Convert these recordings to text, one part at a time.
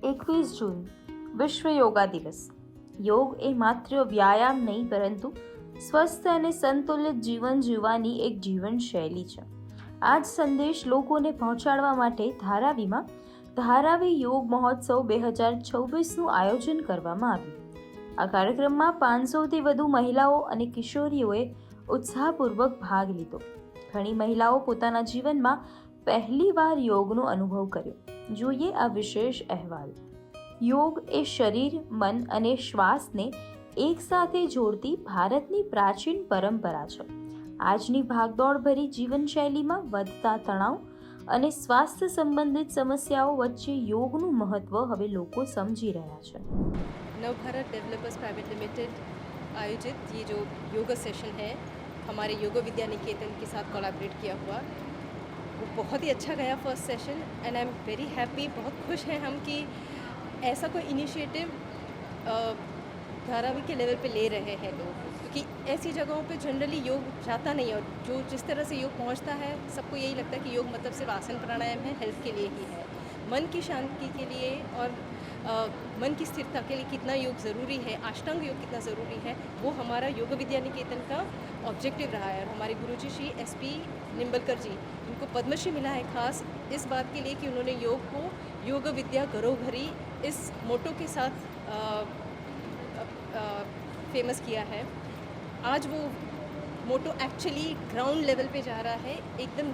21 જૂન વિશ્વ યોગા દિવસ. યોગ એ માત્ર વ્યાયામ નહીં પરંતુ સ્વસ્થ અને સંતુલિત જીવન જીવવાની એક જીવનશૈલી છે. આ જ સંદેશ લોકોને પહોંચાડવા માટે ધારાવી યોગ મહોત્સવ 2026નું આયોજન કરવામાં આવ્યું. આ કાર્યક્રમમાં 500થી વધુ મહિલાઓ અને કિશોરીઓએ ઉત્સાહપૂર્વક ભાગ લીધો. ઘણી મહિલાઓ પોતાના જીવનમાં પહેલીવાર યોગનો અનુભવ કર્યો. જોઈએ આ વિશેષ અહેવાલ. યોગ એ શરીર, મન અને શ્વાસને એકસાથે જોડતી ભારતની પ્રાચીન પરંપરા છે. આજની ભાગદોડભરી જીવનશૈલીમાં વધતા તણાવ અને સ્વાસ્થ્ય સંબંધિત સમસ્યાઓ વચ્ચે યોગનું મહત્વ હવે લોકો समझी રહ્યા છે. नवभारत डेवलपर्स प्राइवेट लिमिटेड आयोजित ये जो योगा सेशन है, हमारे योगा विद्या निकेतन के साथ कोलैबोरेट किया हुआ, वो बहुत ही अच्छा गया first session and I am very happy. बहुत खुश हैं हम कि ऐसा कोई इनिशिएटिव धारावी के लेवल पे ले रहे हैं लोग, क्योंकि ऐसी जगहों पे जनरली योग जाता नहीं. और जो जिस तरह से योग पहुंचता है, सबको यही लगता है कि योग मतलब सिर्फ आसन प्राणायाम है, हेल्थ के लिए ही है. मन की शांति के लिए और मन की स्थिरता के लिए कितना योग ज़रूरी है, अष्टांग योग कितना ज़रूरी है, वो हमारा योग विद्या निकेतन का ऑब्जेक्टिव रहा है. और हमारे गुरुजी श्री SP निम्बलकर जी, उनको पद्मश्री मिला है खास इस बात के लिए कि उन्होंने योग को योग विद्या घरों घरी इस मोटो के साथ फेमस किया है. आज वो मोटो एक्चुअली ग्राउंड लेवल पे जा रहा है. एकदम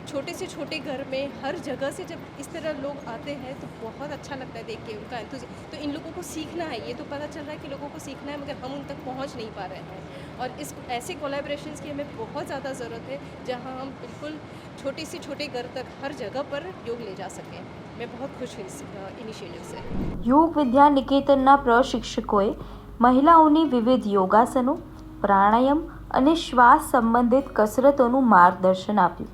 छोटे से छोटे घर में हर जगह से जब इस तरह लोग आते हैं तो बहुत अच्छा लगता है देख के उनका एंथुसियाज्म. तो इन लोगों को सीखना है, ये तो पता चल रहा है कि लोगों को सीखना है, मगर हम उन तक पहुंच नहीं पा रहे हैं. और इस ऐसे कोलैबोरेशंस की हमें बहुत ज़्यादा ज़रूरत है, जहां हम बिल्कुल छोटे से छोटे घर तक हर जगह पर योग ले जा सकें. मैं बहुत खुश हूँ इस इनिशिएटिव से. યોગ વિદ્યા નિકેતનના પ્રશિક્ષકોએ મહિલાઓની વિવિધ યોગાસનો, પ્રાણાયામ અને શ્વાસ સંબંધિત કસરતોનું માર્ગદર્શન આપ્યું.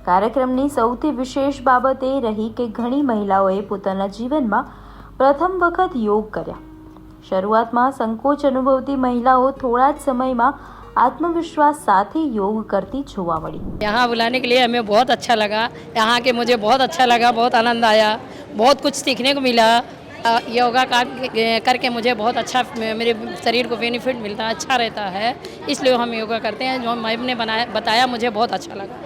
કાર્યક્રમની સૌથી વિશેષ બાબત એ રહી કે ઘણી મહિલાઓએ પોતાના જીવનમાં પ્રથમ વખત યોગ કર્યા. શરૂઆતમાં સંકોચ અનુભવતી મહિલાઓ થોડા જ સમયમાં आत्मविश्वास साथ ही योग करती જોવા મળી. यहाँ बुलाने के लिए हमें बहुत अच्छा लगा. यहाँ के मुझे बहुत अच्छा लगा, बहुत आनंद आया, बहुत कुछ सीखने को मिला. योगा करके मुझे बहुत अच्छा, मेरे शरीर को बेनिफिट मिलता है, अच्छा रहता है, इसलिए हम योगा करते हैं. जो मैम ने बताया मुझे बहुत अच्छा लगा.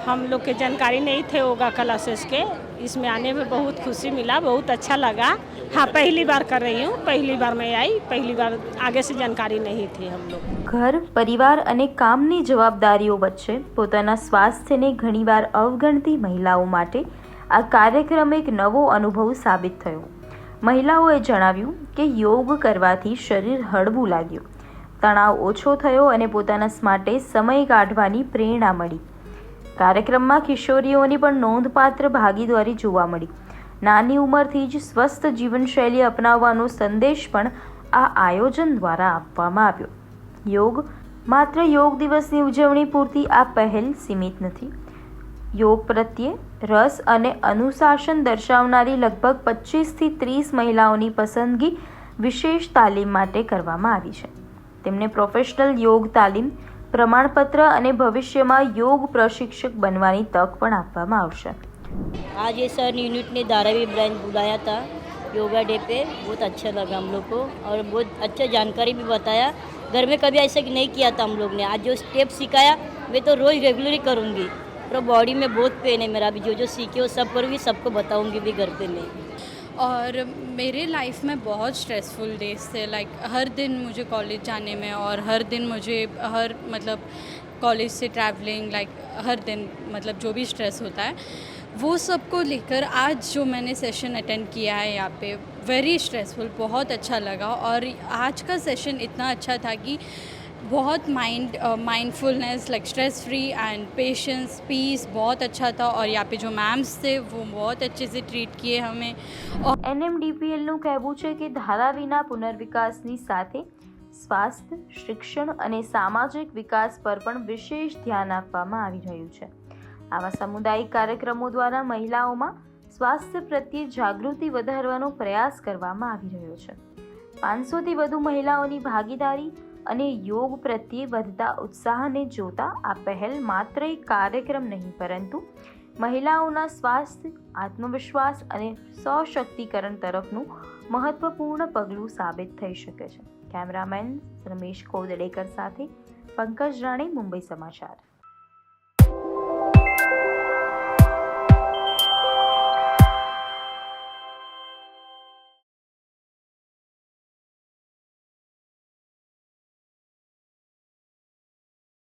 हम लोग के जानकारी नहीं थे योगा क्लासेस के, इसमें आने में बहुत खुशी मिला, बहुत अच्छा लगा. हाँ, पहली बार कर रही हूँ, पहली बार मैं आई, पहली बार आगे से जानकारी नहीं थी हम लोग. घर, परिवार અને કામની જવાબદારીઓ વચ્ચે પોતાના સ્વાસ્થ્યને ઘણીવાર અવગણતી મહિલાઓ માટે આ કાર્યક્રમ એક નવો અનુભવ સાબિત થયો. મહિલાઓએ જણાવ્યું કે યોગ કરવાથી શરીર હળવું લાગ્યું, તણાવ ઓછો થયો અને પોતાના માટે સમય કાઢવાની પ્રેરણા મળી. કાર્યક્રમમાં કિશોરીઓની પણ નોંધપાત્ર ભાગીદારી જોવા મળી. નાની ઉંમરથી જ સ્વસ્થ જીવનશૈલી અપનાવવાનો સંદેશ પણ આ આયોજન દ્વારા આપવામાં આવ્યો. યોગ માત્ર યોગ દિવસની ઉજવણી પૂરતી આ પહેલ સીમિત નથી. યોગ પ્રત્યે રસ અને અનુશાસન દર્શાવનારી લગભગ 25થી 30 મહિલાઓની પસંદગી વિશેષ તાલીમ માટે કરવામાં આવી છે. તેમને પ્રોફેશનલ યોગ તાલીમ, પ્રમાણપત્ર અને ભવિષ્યમાં યોગ પ્રશિક્ષક બનવાની તક પણ આપવામાં આવશે. आज ये सर यूनिट ने धारावी ब्रांच बुलाया था योगा डे पे, बहुत अच्छा लगा हम लोग को और बहुत अच्छा जानकारी भी बताया. घर में कभी ऐसा नहीं किया था हम लोग ने. आज जो स्टेप सिखाया मैं तो रोज़ रेगुलर करूँगी. और बॉडी में बहुत पेन है मेरा, अभी जो सीखे वो सब करूँगी, सबको बताऊँगी भी घर पे मैं. और मेरे लाइफ में बहुत स्ट्रेसफुल डेज थे. लाइक हर दिन मुझे कॉलेज जाने में और हर दिन मुझे कॉलेज से ट्रैवलिंग, लाइक हर दिन मतलब जो भी स्ट्रेस होता है वो सब को लेकर आज जो मैंने सेशन अटेंड किया है यहाँ पे, वेरी स्ट्रेसफुल, बहुत अच्छा लगा. और आज का सेशन इतना अच्छा था कि बहुत mindfulness, like stress free and patience, peace बहुत अच्छा था. और यहाँ पे जो मैम्स थे वो बहुत अच्छे से ट्रीट किए हमें. और NMDPLનું કહેવું છે કે ધારાવીના પુનર્વિકાસની સાથે સ્વાસ્થ્ય, શિક્ષણ અને સામાજિક વિકાસ પર પણ વિશેષ ધ્યાન આપવામાં આવી રહ્યું છે. આવા સામુદાયિક કાર્યક્રમો દ્વારા મહિલાઓમાં સ્વાસ્થ્ય પ્રત્યે જાગૃતિ વધારવાનો પ્રયાસ કરવામાં આવી રહ્યો છે. 500થી વધુ મહિલાઓની ભાગીદારી અને યોગ પ્રત્યે વધતા ઉત્સાહને જોતા આ પહેલ માત્ર એક કાર્યક્રમ નહીં પરંતુ મહિલાઓના સ્વાસ્થ્ય, આત્મવિશ્વાસ અને સશક્તિકરણ તરફનું મહત્વપૂર્ણ પગલું સાબિત થઈ શકે છે. કેમેરામેન રમેશ કોદડેકર સાથે પંકજ રાણી, મુંબઈ સમાચાર.